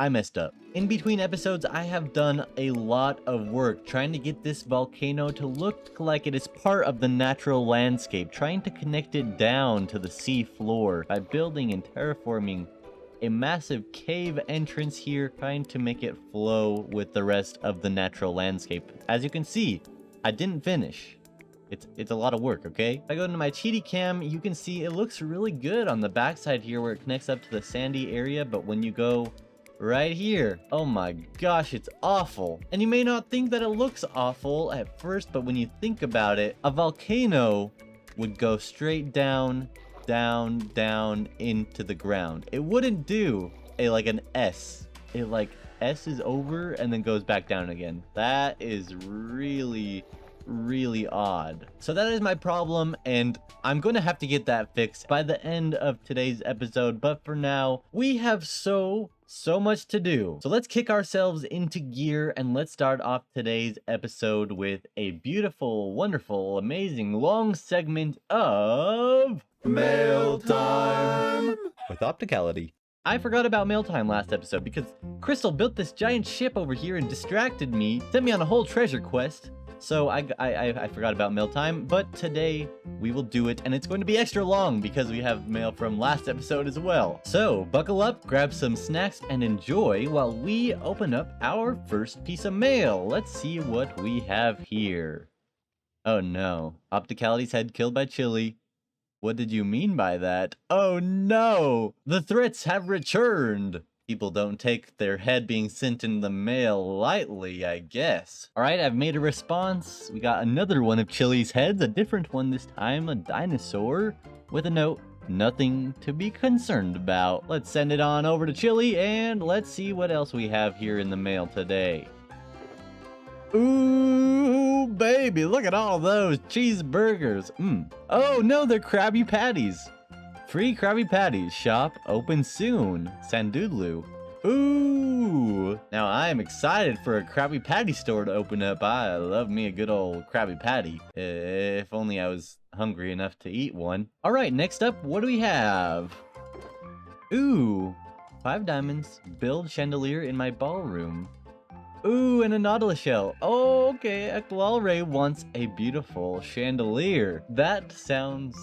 I messed up. In between episodes, I have done a lot of work trying to get this volcano to look like it is part of the natural landscape, trying to connect it down to the sea floor by building and terraforming a massive cave entrance here, trying to make it flow with the rest of the natural landscape. As you can see, I didn't finish. It's a lot of work, okay? If I go into my cheaty cam, you can see it looks really good on the backside here where it connects up to the sandy area, but when you go right here, oh my gosh, it's awful. And you may not think that it looks awful at first, but when you think about it, a volcano would go straight down, down, down into the ground. It wouldn't do like an S. It like S's over and then goes back down again. That is really odd. So that is my problem, and I'm going to have to get that fixed by the end of today's episode. But for now, we have so much to do. So let's kick ourselves into gear and let's start off today's episode with a beautiful, wonderful, amazing long segment of Mail Time with Opticality. I forgot about mail time last episode because Crystal built this giant ship over here and distracted me, sent me on a whole treasure quest. So I forgot about mail time, but today we will do it, and it's going to be extra long because we have mail from last episode as well. So buckle up, grab some snacks, and enjoy while we open up our first piece of mail. Let's see what we have here. Oh no, Opticality's head killed by Chili. What did you mean by that? Oh no, the threats have returned. People don't take their head being sent in the mail lightly, I guess. Alright, I've made a response. We got another one of Chili's heads, a different one this time, a dinosaur, with a note, nothing to be concerned about. Let's send it on over to Chili, and let's see what else we have here in the mail today. Ooh, baby, look at all those cheeseburgers. Oh no, they're Krabby Patties. Free Krabby Patties shop open soon. Sandoodloo. Ooh. Now I am excited for a Krabby Patty store to open up. I love me a good old Krabby Patty. If only I was hungry enough to eat one. All right, next up, what do we have? Ooh, 5 diamonds. Build chandelier in my ballroom. Ooh, and a nautilus shell. Oh, okay. Eklalre wants a beautiful chandelier. That sounds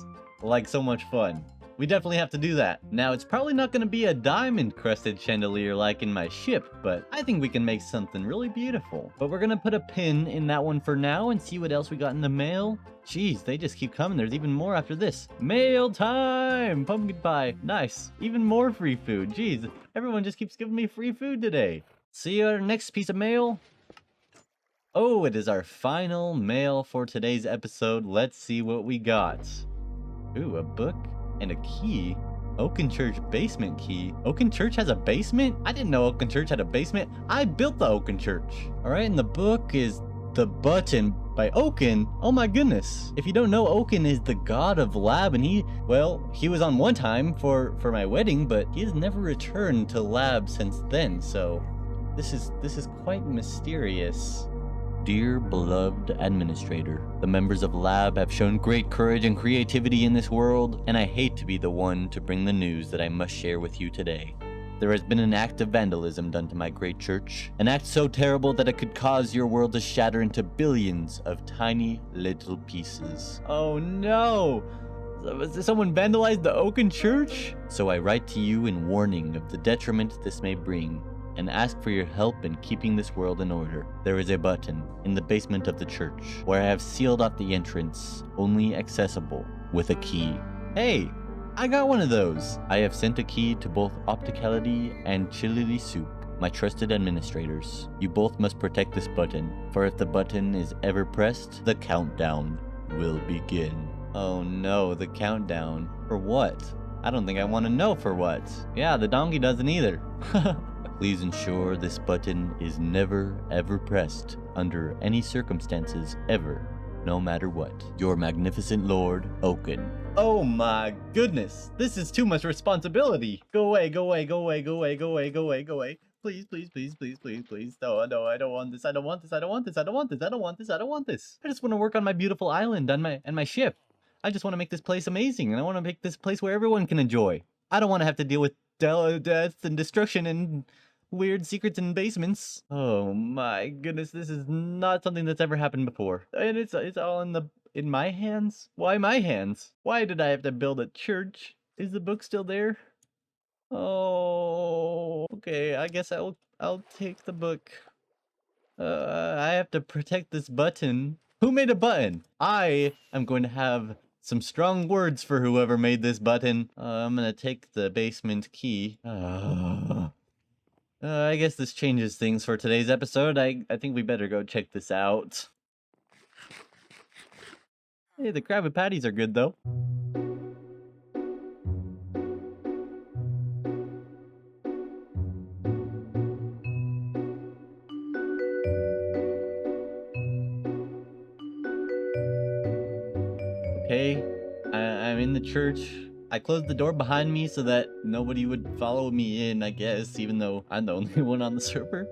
like so much fun. We definitely have to do that. Now, it's probably not going to be a diamond-crusted chandelier like in my ship, but I think we can make something really beautiful. But we're going to put a pin in that one for now and see what else we got in the mail. Jeez, they just keep coming. There's even more after this. Mail time! Pumpkin pie. Nice. Even more free food. Jeez, everyone just keeps giving me free food today. See our next piece of mail. Oh, it is our final mail for today's episode. Let's see what we got. Ooh, a book. And a key. Oaken Church basement key. Oaken Church has a basement? I didn't know Oaken Church had a basement. I built the Oaken Church. Alright, and the book is The Button by Oaken. Oh my goodness. If you don't know, Oaken is the god of lab, and he was on one time for my wedding, but he has never returned to lab since then, so this is quite mysterious. Dear beloved administrator, the members of Lab have shown great courage and creativity in this world, and I hate to be the one to bring the news that I must share with you today. There has been an act of vandalism done to my great church, an act so terrible that it could cause your world to shatter into billions of tiny little pieces. Oh no! Someone vandalized the Oaken Church? So I write to you in warning of the detriment this may bring, and ask for your help in keeping this world in order. There is a button in the basement of the church where I have sealed off the entrance, only accessible with a key. Hey, I got one of those. I have sent a key to both Opticality and Chili Soup, my trusted administrators. You both must protect this button, for if the button is ever pressed, the countdown will begin. Oh no, the countdown. For what? I don't think I want to know for what. Yeah, the donkey doesn't either. Please ensure this button is never ever pressed under any circumstances ever, no matter what. Your magnificent Lord, Oaken. Oh my goodness, this is too much responsibility. Go away, go away, go away, go away, go away, go away, go away. Please, please, please, please, please, please. No, no, I don't want this. I don't want this. I don't want this. I don't want this. I don't want this. I don't want this. I just want to work on my beautiful island and my ship. I just want to make this place amazing, and I want to make this place where everyone can enjoy. I don't want to have to deal with death and destruction and weird secrets in basements. Oh my goodness, this is not something that's ever happened before. And it's all in my hands? Why my hands? Why did I have to build a church? Is the book still there? Oh, okay, I guess I'll take the book. I have to protect this button. Who made a button? I am going to have some strong words for whoever made this button. I'm gonna take the basement key. I guess this changes things for today's episode. I think we better go check this out. Hey, the Krabby Patties are good though. Okay, I'm in the church. I closed the door behind me so that nobody would follow me in, I guess, even though I'm the only one on the server.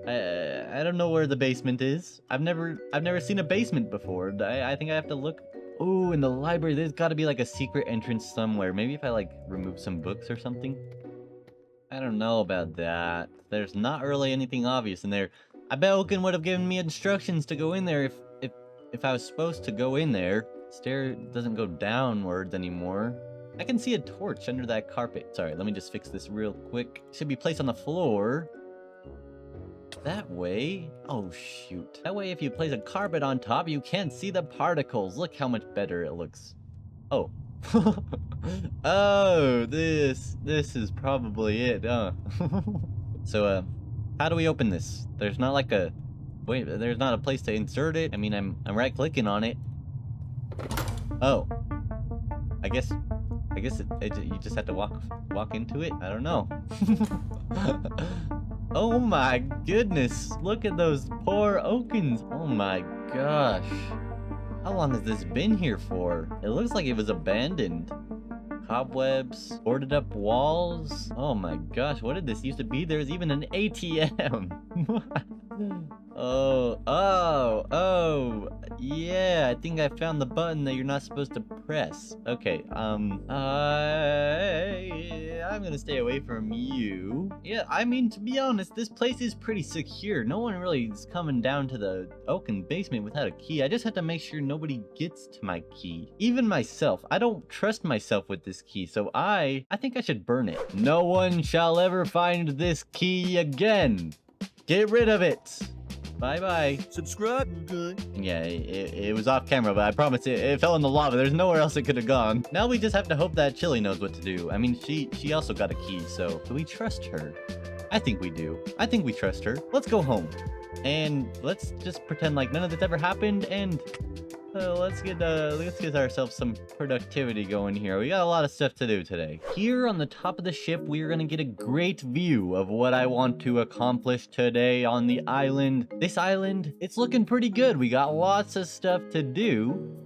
I don't know where the basement is. I've never seen a basement before. I think I have to look. Ooh, in the library, there's got to be like a secret entrance somewhere. Maybe if I like remove some books or something. I don't know about that. There's not really anything obvious in there. I bet Oaken would have given me instructions to go in there if I was supposed to go in there. Stair doesn't go downwards anymore. I can see a torch under that carpet. Sorry, let me just fix this real quick. It should be placed on the floor. That way? Oh, shoot. That way, if you place a carpet on top, you can't see the particles. Look how much better it looks. Oh. Oh, this is probably it, huh? So, how do we open this? There's not like a... Wait, there's not a place to insert it? I mean, I'm right-clicking on it. Oh. I guess you just have to walk into it? I don't know. Oh my goodness. Look at those poor Okens. Oh my gosh. How long has this been here for? It looks like it was abandoned. Cobwebs, boarded up walls. Oh my gosh, what did this used to be? There's even an ATM. Oh, yeah, I think I found the button that you're not supposed to press. Okay, I'm gonna stay away from you. Yeah, I mean, to be honest, this place is pretty secure. No one really is coming down to the Oaken basement without a key. I just have to make sure nobody gets to my key. Even myself, I don't trust myself with this key, so I think I should burn it. No one shall ever find this key again. Get rid of it. Bye-bye. Subscribe. Good. Yeah, it was off camera, but I promise it fell in the lava. There's nowhere else it could have gone. Now we just have to hope that Chili knows what to do. I mean, she also got a key, so do we trust her? I think we do. I think we trust her. Let's go home. And let's just pretend like none of this ever happened, and let's get ourselves some productivity going here. We got a lot of stuff to do today. Here on the top of the ship, we are gonna get a great view of what I want to accomplish today on the island. This island, it's looking pretty good. We got lots of stuff to do,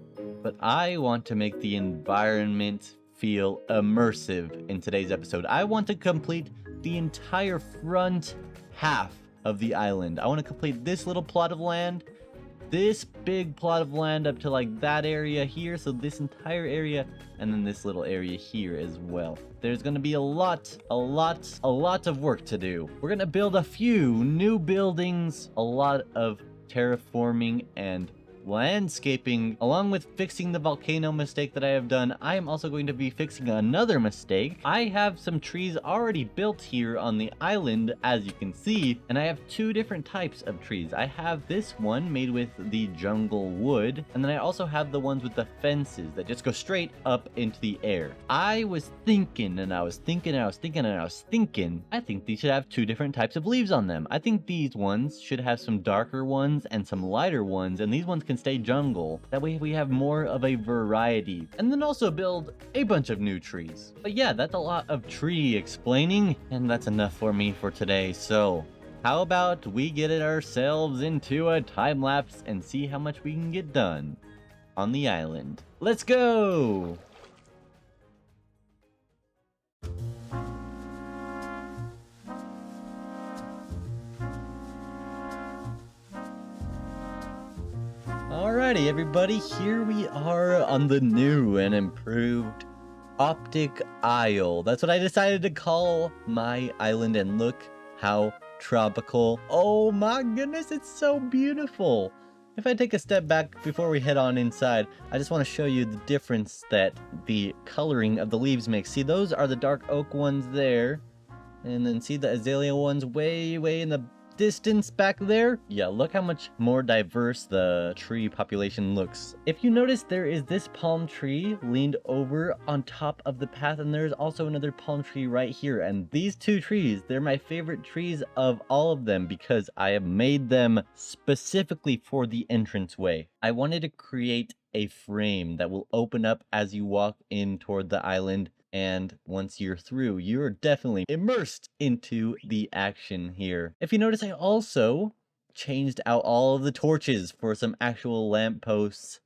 but I want to make the environment feel immersive in today's episode. I want to complete the entire front half of the island. I want to complete this little plot of land, this big plot of land up to like that area here, so this entire area, and then this little area here as well. There's gonna be a lot of work to do. We're gonna build a few new buildings, a lot of terraforming and landscaping, along with fixing the volcano mistake that I have done. I am also going to be fixing another mistake. I have some trees already built here on the island, as you can see, and I have two different types of trees. I have this one made with the jungle wood, and then I also have the ones with the fences that just go straight up into the air. I was thinking, I think these should have two different types of leaves on them. I think these ones should have some darker ones and some lighter ones, and these ones can stay jungle. That way we have more of a variety. And then also build a bunch of new trees. But yeah, that's a lot of tree explaining, and that's enough for me for today. So how about we get it ourselves into a time lapse and see how much we can get done on the island. Let's go! Alrighty, everybody, here we are on the new and improved Optic Isle. That's what I decided to call my island, and look how tropical. Oh my goodness, it's so beautiful. If I take a step back before we head on inside, I just want to show you the difference that the coloring of the leaves makes. See, those are the dark oak ones there. And then see the azalea ones way in the distance back there? Yeah, look how much more diverse the tree population looks. If you notice, there is this palm tree leaned over on top of the path, and there's also another palm tree right here. And these two trees, they're my favorite trees of all of them because I have made them specifically for the entranceway. I wanted to create a frame that will open up as you walk in toward the island. And once you're through, you're definitely immersed into the action here. If you notice, I also changed out all of the torches for some actual lampposts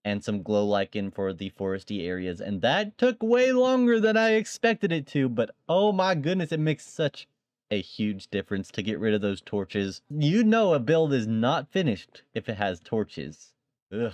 and some glow lichen for the foresty areas. And that took way longer than I expected it to, but oh my goodness, it makes such a huge difference to get rid of those torches. You know a build is not finished if it has torches. Ugh.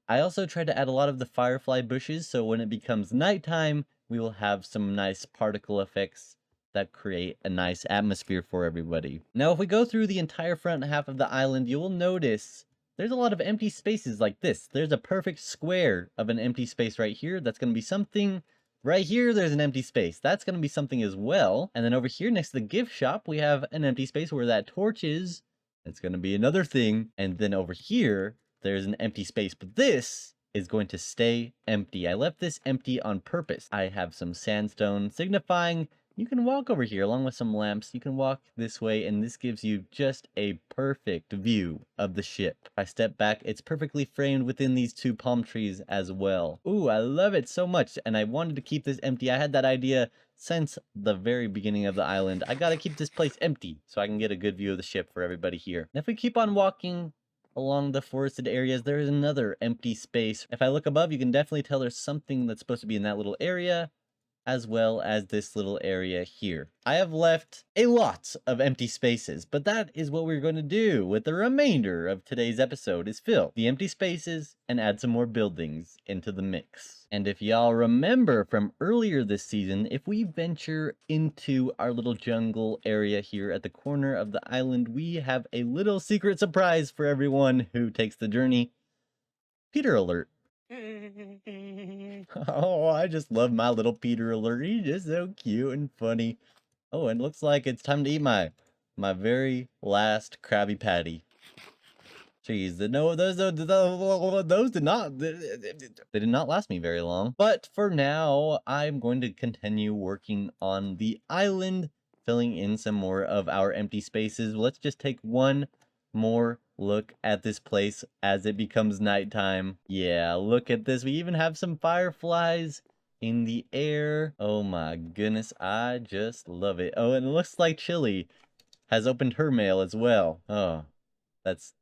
I also tried to add a lot of the firefly bushes, so when it becomes nighttime, we will have some nice particle effects that create a nice atmosphere for everybody. Now, if we go through the entire front half of the island, you will notice there's a lot of empty spaces like this. There's a perfect square of an empty space right here. That's going to be something. Right here, there's an empty space. That's going to be something as well. And then over here next to the gift shop, we have an empty space where that torch is. It's going to be another thing. And then over here, there's an empty space. But this is going to stay empty. I left this empty on purpose. I have some sandstone signifying you can walk over here along with some lamps. You can walk this way, and this gives you just a perfect view of the ship. If I step back, it's perfectly framed within these two palm trees as well. Ooh, I love it so much, and I wanted to keep this empty. I had that idea since the very beginning of the island. I gotta keep this place empty so I can get a good view of the ship for everybody here. And if we keep on walking along the forested areas, there is another empty space. If I look above, you can definitely tell there's something that's supposed to be in that little area, as well as this little area here. I have left a lot of empty spaces, but that is what we're going to do with the remainder of today's episode, is fill the empty spaces and add some more buildings into the mix. And if y'all remember from earlier this season, if we venture into our little jungle area here at the corner of the island, we have a little secret surprise for everyone who takes the journey. Peter alert. Oh, I just love my little Peter alert. He's just so cute and funny. Oh, and looks like it's time to eat my very last Krabby Patty. Jeez, no, those did not, they did not last me very long. But for now, I'm going to continue working on the island, filling in some more of our empty spaces. Let's just take one more look at this place as it becomes nighttime. Yeah, look at this. We even have some fireflies in the air. Oh my goodness, I just love it. Oh, and it looks like Chili has opened her mail as well. Oh, that's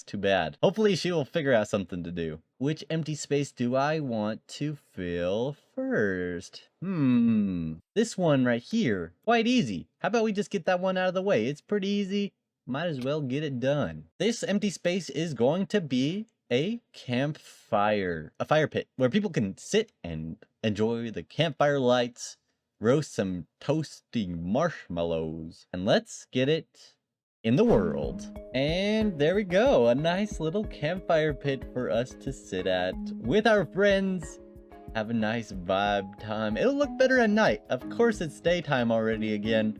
too bad. Hopefully she will figure out something to do. Which empty space do I want to fill first? This one right here. Quite easy. How about we just get that one out of the way? It's pretty easy. Might as well get it done. This empty space is going to be a campfire, a fire pit where people can sit and enjoy the campfire lights, roast some toasty marshmallows, and let's get it in the world. And there we go, a nice little campfire pit for us to sit at with our friends. Have a nice vibe time. It'll look better at night. Of course, it's daytime already again.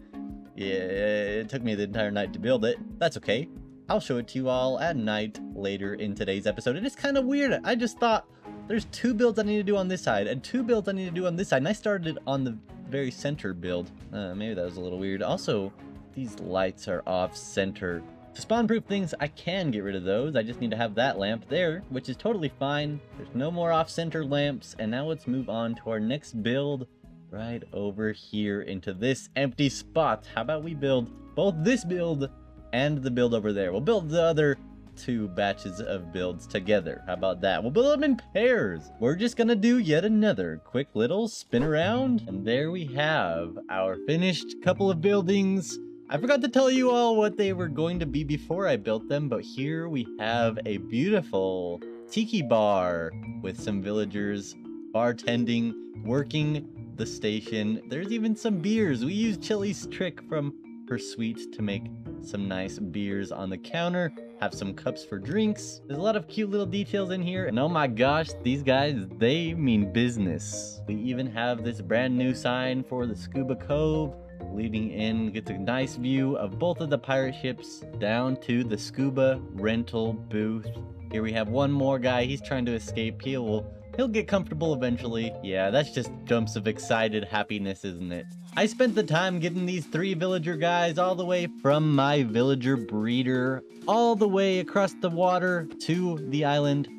Yeah, it took me the entire night to build it. That's okay. I'll show it to you all at night later in today's episode. It is kind of weird. I just thought there's 2 builds I need to do on this side and 2 builds I need to do on this side. And I started on the very center build. Maybe that was a little weird. Also, these lights are off center. To spawn-proof things, I can get rid of those. I just need to have that lamp there, which is totally fine. There's no more off-center lamps. And now let's move on to our next build. Right over here into this empty spot. How about we build both this build and the build over there? We'll build the other 2 batches of builds together. How about that? We'll build them in pairs. We're just gonna do yet another quick little spin around. And there we have our finished couple of buildings. I forgot to tell you all what they were going to be before I built them, but here we have a beautiful tiki bar with some villagers bartending, working the station. There's even some beers. We used Chili's trick from her suite to make some nice beers on the counter, have some cups for drinks. There's a lot of cute little details in here, and oh my gosh, these guys, they mean business. We even have this brand new sign for the Scuba Cove leading in, gets a nice view of both of the pirate ships down to the scuba rental booth. Here we have one more guy. He's trying to escape. He'll get comfortable eventually. Yeah, that's just jumps of excited happiness, isn't it? I spent the time getting these 3 villager guys all the way from my villager breeder all the way across the water to the island.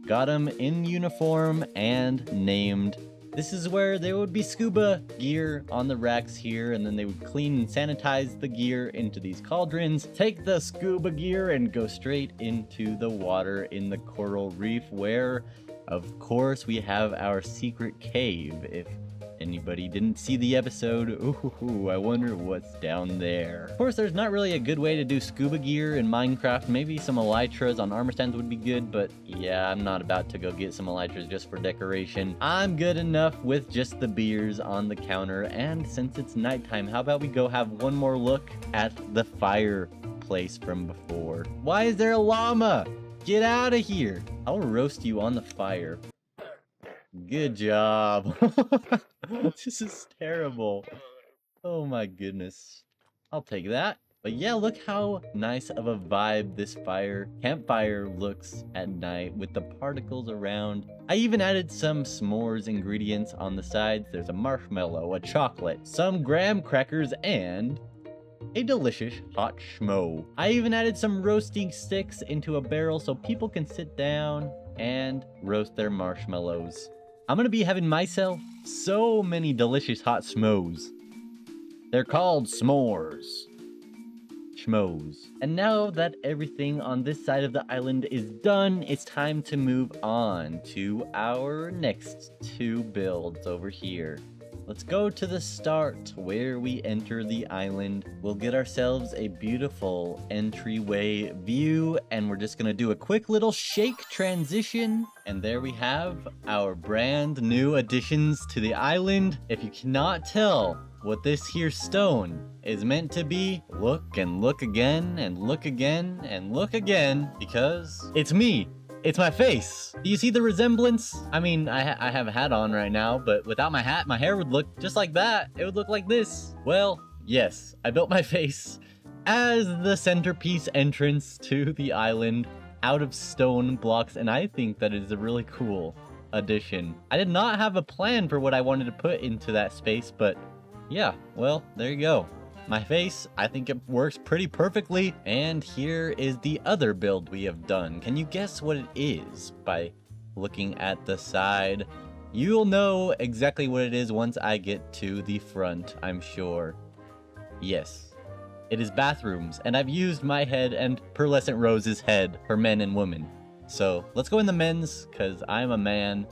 Got them in uniform and named. This is where there would be scuba gear on the racks here, and then they would clean and sanitize the gear into these cauldrons, take the scuba gear and go straight into the water in the coral reef, where, of course, we have our secret cave. If anybody didn't see the episode, ooh, I wonder what's down there. Of course, there's not really a good way to do scuba gear in Minecraft. Maybe some elytras on armor stands would be good, but yeah, I'm not about to go get some elytras just for decoration. I'm good enough with just the beers on the counter, and since it's nighttime, how about we go have one more look at the fireplace from before? Why is there a llama? Get out of here! I'll roast you on the fire. Good job. This is terrible. Oh my goodness. I'll take that. But yeah, look how nice of a vibe this campfire looks at night with the particles around. I even added some s'mores ingredients on the sides. There's a marshmallow, a chocolate, some graham crackers, and a delicious hot shmoe. I even added some roasting sticks into a barrel so people can sit down and roast their marshmallows. I'm gonna be having myself so many delicious hot s'mores. They're called s'mores. Schmoes. And now that everything on this side of the island is done, it's time to move on to our next 2 builds over here. Let's go to the start where we enter the island. We'll get ourselves a beautiful entryway view, and we're just gonna do a quick little shake transition. And there we have our brand new additions to the island. If you cannot tell what this here stone is meant to be, look and look again and look again and look again, because it's me. It's my face. Do you see the resemblance? I mean, I have a hat on right now, but without my hat, my hair would look just like that. It would look like this. Well, yes, I built my face as the centerpiece entrance to the island out of stone blocks, and I think that is a really cool addition. I did not have a plan for what I wanted to put into that space, but yeah, well, there you go. My face, I think it works pretty perfectly. And here is the other build we have done. Can you guess what it is by looking at the side? You'll know exactly what it is once I get to the front, I'm sure. Yes, it is bathrooms, and I've used my head and Pearlescent Rose's head for men and women. So let's go in the men's, because I'm a man.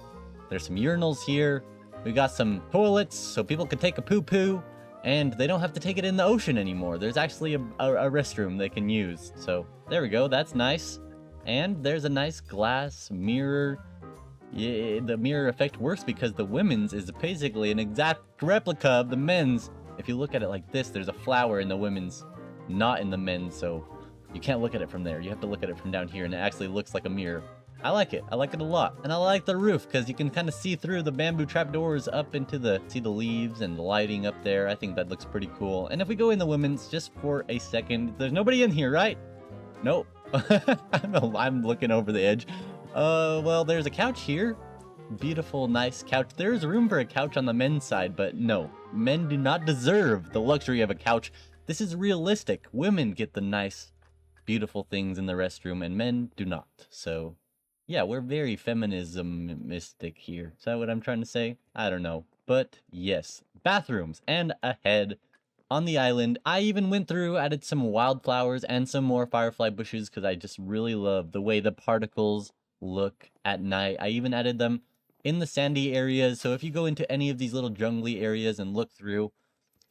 There's some urinals here. We got some toilets so people can take a poo-poo. And they don't have to take it in the ocean anymore. There's actually a restroom they can use. So there we go, that's nice. And there's a nice glass mirror. Yeah, the mirror effect works because the women's is basically an exact replica of the men's. If you look at it like this, there's a flower in the women's, not in the men's, so you can't look at it from there. You have to look at it from down here, and it actually looks like a mirror. I like it a lot. And I like the roof because you can kind of see through the bamboo trapdoors up into see the leaves and the lighting up there. I think that looks pretty cool. And if we go in the women's just for a second, there's nobody in here, right? Nope. I'm looking over the edge. Well, there's a couch here. Beautiful, nice couch. There's room for a couch on the men's side, but no. Men do not deserve the luxury of a couch. This is realistic. Women get the nice, beautiful things in the restroom, and men do not. So yeah, we're very feminismistic here. Is that what I'm trying to say? I don't know. But yes, bathrooms and a head on the island. I even went through, added some wildflowers and some more firefly bushes because I just really love the way the particles look at night. I even added them in the sandy areas. So if you go into any of these little jungly areas and look through,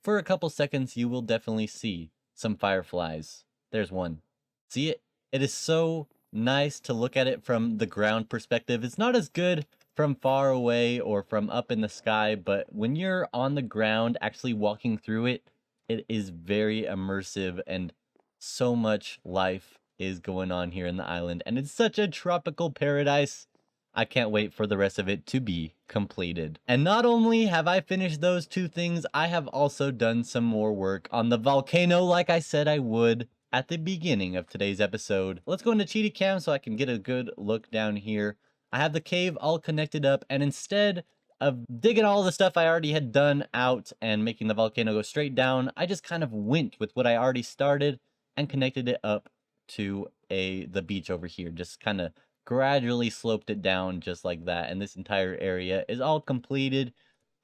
for a couple seconds, you will definitely see some fireflies. There's one. See it? It is so nice to look at it from the ground perspective. It's not as good from far away or from up in the sky, but when you're on the ground actually walking through it, it is very immersive and So much life is going on here in the island, and it's such a tropical paradise. I can't wait for the rest of it to be completed. And not only have I finished those two things, I have also done some more work on the volcano like I said I would at the beginning of today's episode. Let's go into cheetah cam so I can get a good look down here. I have the cave all connected up, and instead of digging all the stuff I already had done out and making the volcano go straight down, I just kind of went with what I already started and connected it up to the beach over here. Just kind of gradually sloped it down just like that, and this entire area is all completed.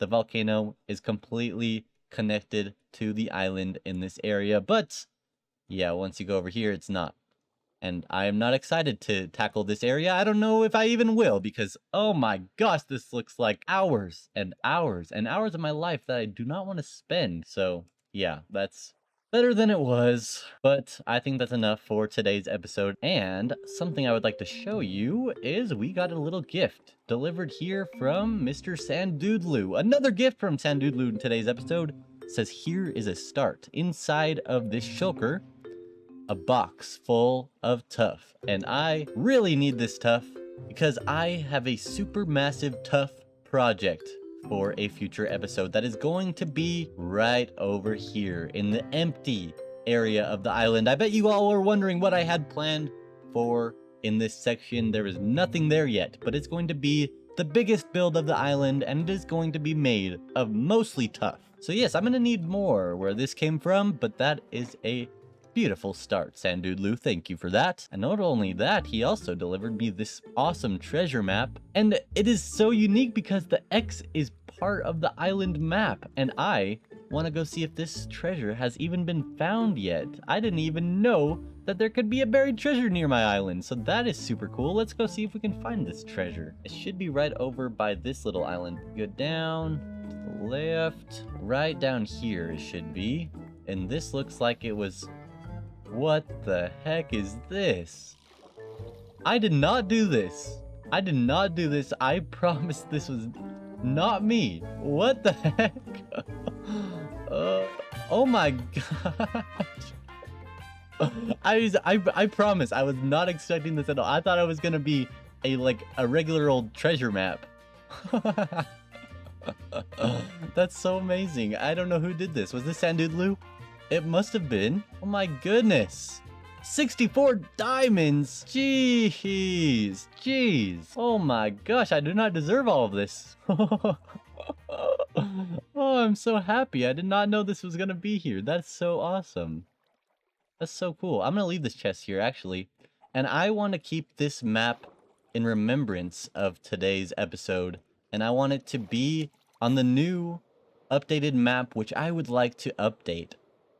The volcano is completely connected to the island in this area, but yeah, once you go over here, it's not. And I am not excited to tackle this area. I don't know if I even will, because oh my gosh, this looks like hours and hours and hours of my life that I do not want to spend. So yeah, that's better than it was, but I think that's enough for today's episode. And something I would like to show you is we got a little gift delivered here from Mr. Sandoodloo. Another gift from Sandoodloo in today's episode. It says here is a start. Inside of this shulker, a box full of tuff, and I really need this tuff because I have a super massive tuff project for a future episode that is going to be right over here in the empty area of the island. I bet you all are wondering what I had planned for in this section. There is nothing there yet, but it's going to be the biggest build of the island, and it is going to be made of mostly tuff. So yes, I'm gonna need more where this came from, but that is a beautiful start, Sandoodloo. Thank you for that. And not only that, he also delivered me this awesome treasure map. And it is so unique because the X is part of the island map. And I want to go see if this treasure has even been found yet. I didn't even know that there could be a buried treasure near my island. So that is super cool. Let's go see if we can find this treasure. It should be right over by this little island. Go down to the left, right down here it should be. And this looks like it was... What the heck is this? I did not do this. I did not do this. I promise this was not me. What the heck? Oh my gosh. I promise I was not expecting this at all. I thought it was gonna be a regular old treasure map. That's so amazing. I don't know who did this. Was this Sandoodloo? It must have been. Oh my goodness. 64 diamonds. Jeez. Oh my gosh, I do not deserve all of this. Oh, I'm so happy. I did not know this was gonna be here. That's so awesome. That's so cool. I'm gonna leave this chest here actually. And I want to keep this map in remembrance of today's episode. And I want it to be on the new updated map, which I would like to update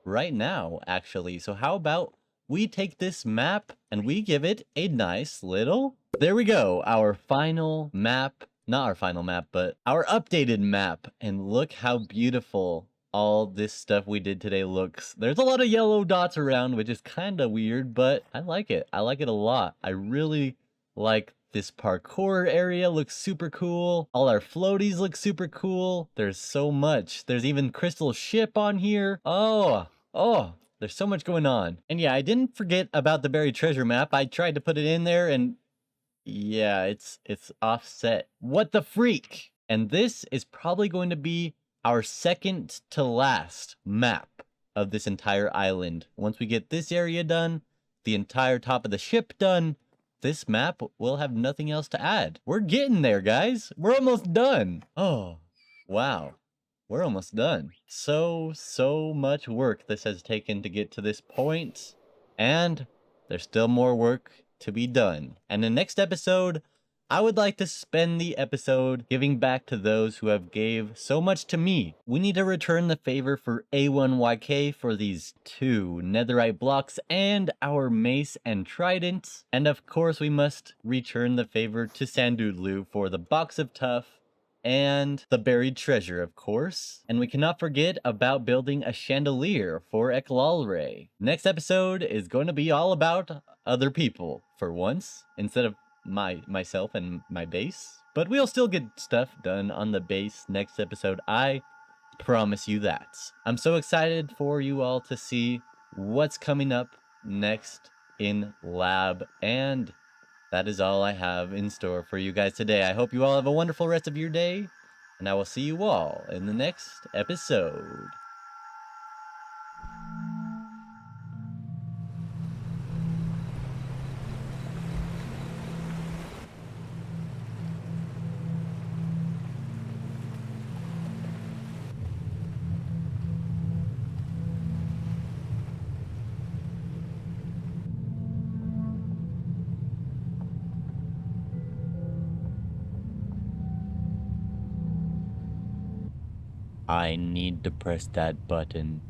right now, actually. So how about we take this map and we give it a nice little... There we go, our final map. Not our final map, but our updated map. And look how beautiful all this stuff we did today looks. There's a lot of yellow dots around, which is kind of weird, but I like it. I like it a lot. I really like this parkour area. Looks super cool. All our floaties look super cool. There's so much. There's even Crystal Ship on here. Oh, there's so much going on. And yeah, I didn't forget about the buried treasure map. I tried to put it in there and yeah, it's offset. What the freak? And this is probably going to be our second to last map of this entire island. Once we get this area done, the entire top of the ship done, this map will have nothing else to add. We're getting there, guys. We're almost done. Oh, wow. We're almost done. So much work this has taken to get to this point, and there's still more work to be done. And in the next episode, I would like to spend the episode giving back to those who have gave so much to me. We need to return the favor for A1YK for these 2 netherite blocks and our mace and trident. And of course, we must return the favor to Sandoodloo for the box of tuff and the buried treasure, of course. And we cannot forget about building a chandelier for Eklalre. Next episode is going to be all about other people, for once, instead of myself and my base. But we'll still get stuff done on the base next episode, I promise you that. I'm so excited for you all to see what's coming up next in lab. And that is all I have in store for you guys today. I hope you all have a wonderful rest of your day, and I will see you all in the next episode. I need to press that button.